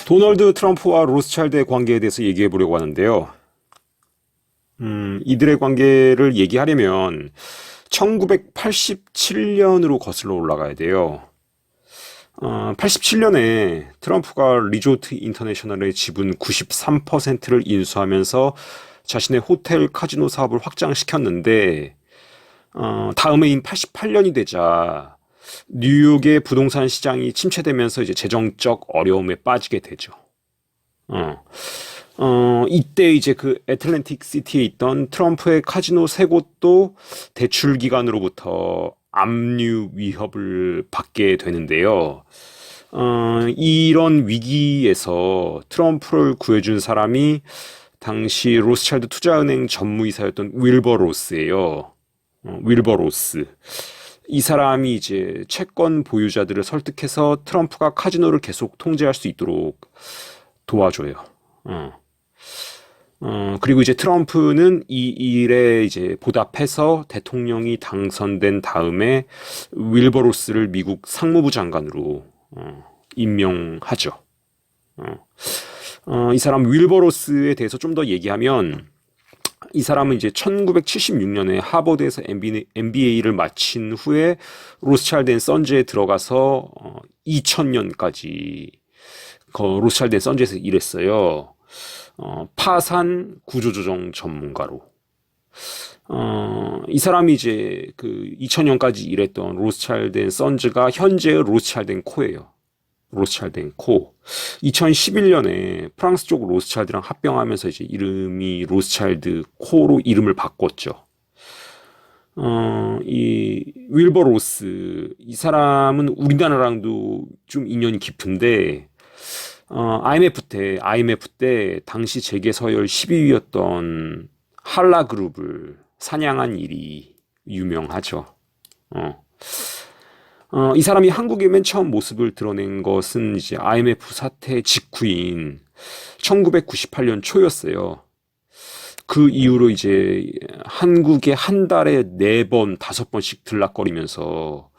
도널드 트럼프와 로스차일드의 관계에 대해서 얘기해 보려고 하는데요. 이들의 관계를 얘기하려면 1987년으로 거슬러 올라가야 돼요. 87년에 트럼프가 리조트 인터내셔널의 지분 93%를 인수하면서 자신의 호텔 카지노 사업을 확장시켰는데, 다음해인 88년이 되자 뉴욕의 부동산 시장이 침체되면서 이제 재정적 어려움에 빠지게 되죠. 어, 이때 이제 그 애틀랜틱 시티에 있던 트럼프의 카지노 세 곳도 대출 기관으로부터 압류 위협을 받게 되는데요. 이런 위기에서 트럼프를 구해준 사람이 당시 로스차일드 투자은행 전무이사였던 윌버 로스예요. 윌버 로스. 이 사람이 이제 채권 보유자들을 설득해서 트럼프가 카지노를 계속 통제할 수 있도록 도와줘요. 어. 그리고 이제 트럼프는 이 일에 이제 보답해서 대통령이 당선된 다음에 윌버 로스를 미국 상무부 장관으로 임명하죠. 어. 이 사람 윌버 로스에 대해서 좀 더 얘기하면, 이 사람은 이제 1976년에 하버드에서 MBA를 마친 후에 로스차일드 앤 선즈에 들어가서 2000년까지 로스차일드 앤 선즈에서 일했어요. 파산 구조조정 전문가로. 이 사람이 이제 그 2000년까지 일했던 로스차일드 앤 선즈가 현재의 로스차일드 앤 코예요. 로스차일드 앤 코. 2011년에 프랑스 쪽 로스차일드랑 합병하면서 이제 이름이 로스차일드 코로 이름을 바꿨죠. 이 윌버 로스, 이 사람은 우리나라랑도 좀 인연이 깊은데, IMF 때 당시 재계 서열 10위였던 한라그룹을 사냥한 일이 유명하죠. 이 사람이 한국에 맨 처음 모습을 드러낸 것은 이제 IMF 사태 직후인 1998년 초였어요. 그 이후로 이제 한국에 한 달에 4번, 5번씩 들락거리면서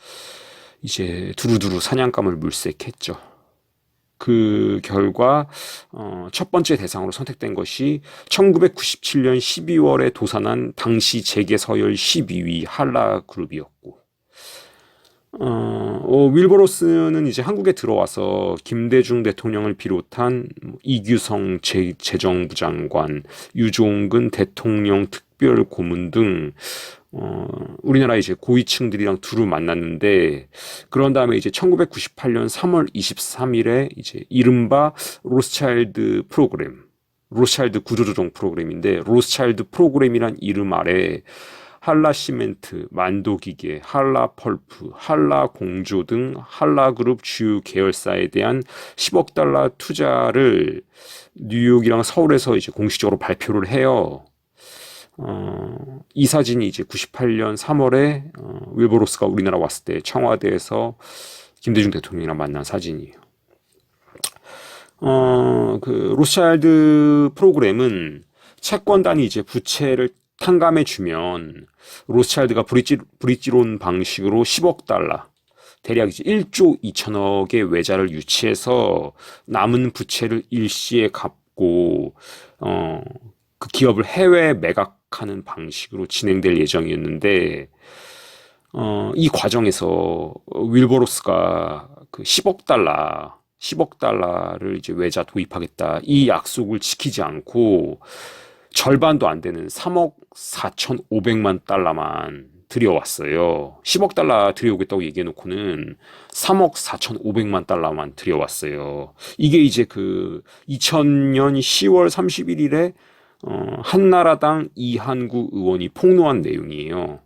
이제 두루두루 사냥감을 물색했죠. 그 결과 첫 번째 대상으로 선택된 것이 1997년 12월에 도산한 당시 재계 서열 12위 한라그룹이었고, 윌버 로스는 이제 한국에 들어와서 김대중 대통령을 비롯한 이규성 재정부 장관, 유종근 대통령 특별 고문 등 우리나라 이제 고위층들이랑 두루 만났는데, 그런 다음에 이제 1998년 3월 23일에 이제 이른바 로스차일드 프로그램, 로스차일드 구조조정 프로그램인데, 로스차일드 프로그램이란 이름 아래 한라시멘트, 만도기계, 한라펄프, 한라공조 등 한라그룹 주요 계열사에 대한 10억 달러 투자를 뉴욕이랑 서울에서 이제 공식적으로 발표를 해요. 이 사진이 이제 98년 3월에 윌버 로스가 우리나라 왔을 때 청와대에서 김대중 대통령이랑 만난 사진이에요. 그 로스차일드 프로그램은 채권단이 이제 부채를 탕감해 주면 로스차일드가 브릿지론 방식으로 10억 달러, 대략 이제 1조 2천억의 외자를 유치해서 남은 부채를 일시에 갚고 그 기업을 해외 매각하는 방식으로 진행될 예정이었는데, 이 과정에서 윌버 로스가 그 10억 달러를 이제 외자 도입하겠다, 이 약속을 지키지 않고 절반도 안 되는 3억 4,500만 달러만 들여왔어요. 10억 달러 들여오겠다고 얘기해놓고는 3억 4,500만 달러만 들여왔어요. 이게 이제 그 2000년 10월 31일에 한나라당 이한구 의원이 폭로한 내용이에요.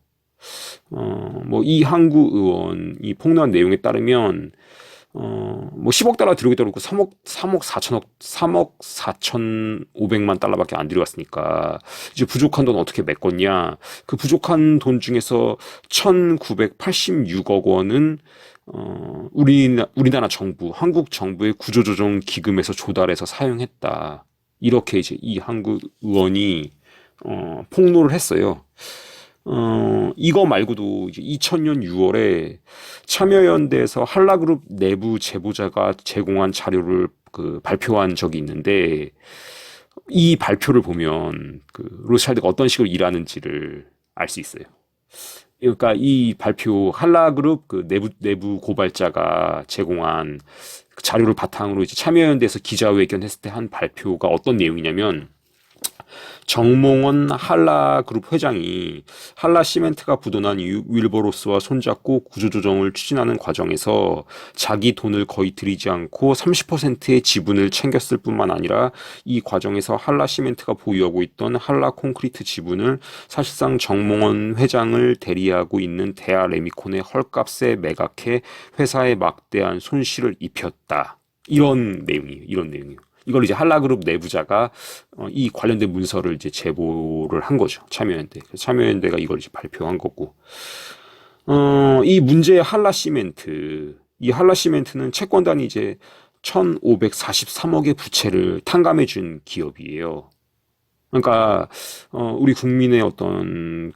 뭐 이한구 의원이 폭로한 내용에 따르면 뭐 10억 달러 들여오겠다고 그러고 3억 4,500만 달러밖에 안 들여왔으니까 이제 부족한 돈 어떻게 메꿨냐. 그 부족한 돈 중에서 1,986억 원은 우리나라 정부, 한국 정부의 구조조정 기금에서 조달해서 사용했다. 이렇게 이제 이한국 의원이 폭로를 했어요. 이거 말고도 이제 2000년 6월에 참여연대에서 한라그룹 내부 제보자가 제공한 자료를 발표한 적이 있는데 이 발표를 보면 로스차일드가 어떤 식으로 일하는지를 알 수 있어요. 그러니까 이 발표 한라그룹 내부 고발자가 제공한 그 자료를 바탕으로 이제 참여연대에서 기자회견했을 때 한 발표가 어떤 내용이냐면 정몽원 한라그룹 회장이 한라시멘트가 부도난 이후 윌버로스와 손잡고 구조조정을 추진하는 과정에서 자기 돈을 거의 들이지 않고 30%의 지분을 챙겼을 뿐만 아니라 이 과정에서 한라시멘트가 보유하고 있던 한라콘크리트 지분을 사실상 정몽원 회장을 대리하고 있는 대하레미콘의 헐값에 매각해 회사에 막대한 손실을 입혔다. 이런 내용이에요. 이런 내용이에요. 이걸 이제 한라그룹 내부자가 이 관련된 문서를 이제 제보를 한 거죠. 참여연대. 그래서 참여연대가 이걸 이제 발표한 거고. 이 문제의 한라시멘트. 이 한라시멘트는 채권단이 이제 1,543억의 부채를 탕감해 준 기업이에요. 그러니까 우리 국민의 어떤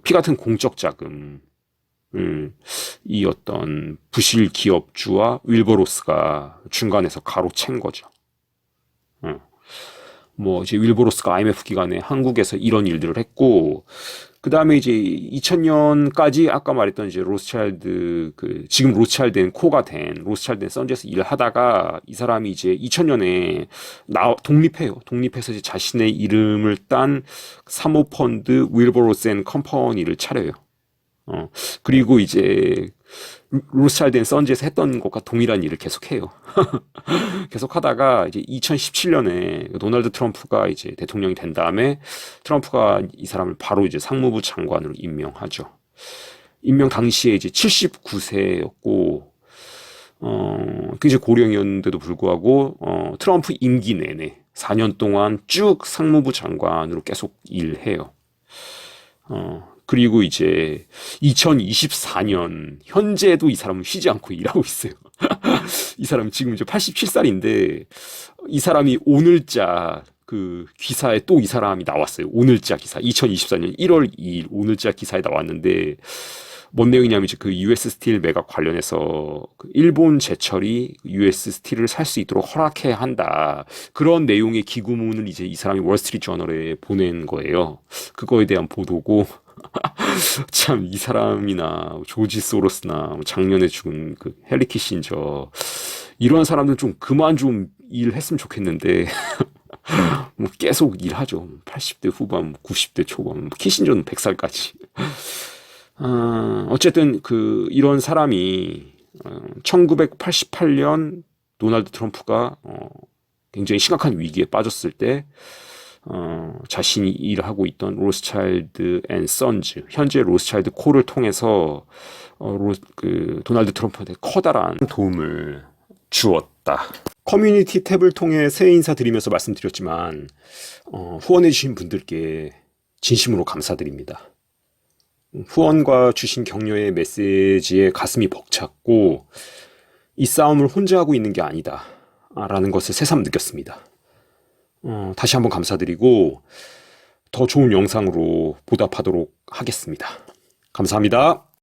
피 같은 공적 자금 이 어떤 부실 기업주와 윌버로스가 중간에서 가로챈 거죠. 뭐 이제 윌버로스가 IMF 기간에 한국에서 이런 일들을 했고 그 다음에 이제 2000년까지 아까 말했던 이제 로스차일드 지금 로스차일드는 코가 된 로스차일드 앤 선즈에서 일을 하다가 이 사람이 이제 2000년에 독립해요. 독립해서 이제 자신의 이름을 딴 사모펀드 윌버로스 앤 컴퍼니를 차려요. 그리고 이제 로스차일드 앤 선즈에서 했던 것과 동일한 일을 계속해요. 계속 하다가 이제 2017년에 도널드 트럼프가 이제 대통령이 된 다음에 트럼프가 이 사람을 바로 이제 상무부 장관으로 임명하죠. 임명 당시에 이제 79세였고, 굉장히 고령이었는데도 불구하고, 트럼프 임기 내내 4년 동안 쭉 상무부 장관으로 계속 일해요. 그리고 이제 2024년 현재도 이 사람은 쉬지 않고 일하고 있어요. 이 사람이 지금 이제 87살인데 이 사람이 오늘자 기사에 또 이 사람이 나왔어요. 오늘자 기사 2024년 1월 2일 오늘자 기사에 나왔는데 뭔 내용이냐면 이제 US 스틸 매각 관련해서 일본 제철이 US 스틸을 살 수 있도록 허락해야 한다. 그런 내용의 기구문을 이제 이 사람이 월스트리트 저널에 보낸 거예요. 그거에 대한 보도고 참 이 사람이나 조지 소로스나 작년에 죽은 헨리 키신저 이런 사람들 좀 그만 좀 일했으면 좋겠는데 뭐 계속 일하죠. 80대 후반, 90대 초반, 키신저는 100살까지. 어쨌든 이런 사람이 1988년 도널드 트럼프가 굉장히 심각한 위기에 빠졌을 때 자신이 일하고 있던 로스차일드 앤 선즈, 현재 로스차일드 코를 통해서 도널드 트럼프한테 커다란 도움을 주었다. 커뮤니티 탭을 통해 새해 인사드리면서 말씀드렸지만 후원해주신 분들께 진심으로 감사드립니다. 후원과 주신 격려의 메시지에 가슴이 벅찼고 이 싸움을 혼자 하고 있는 게 아니다 라는 것을 새삼 느꼈습니다. 다시 한번 감사드리고 더 좋은 영상으로 보답하도록 하겠습니다. 감사합니다.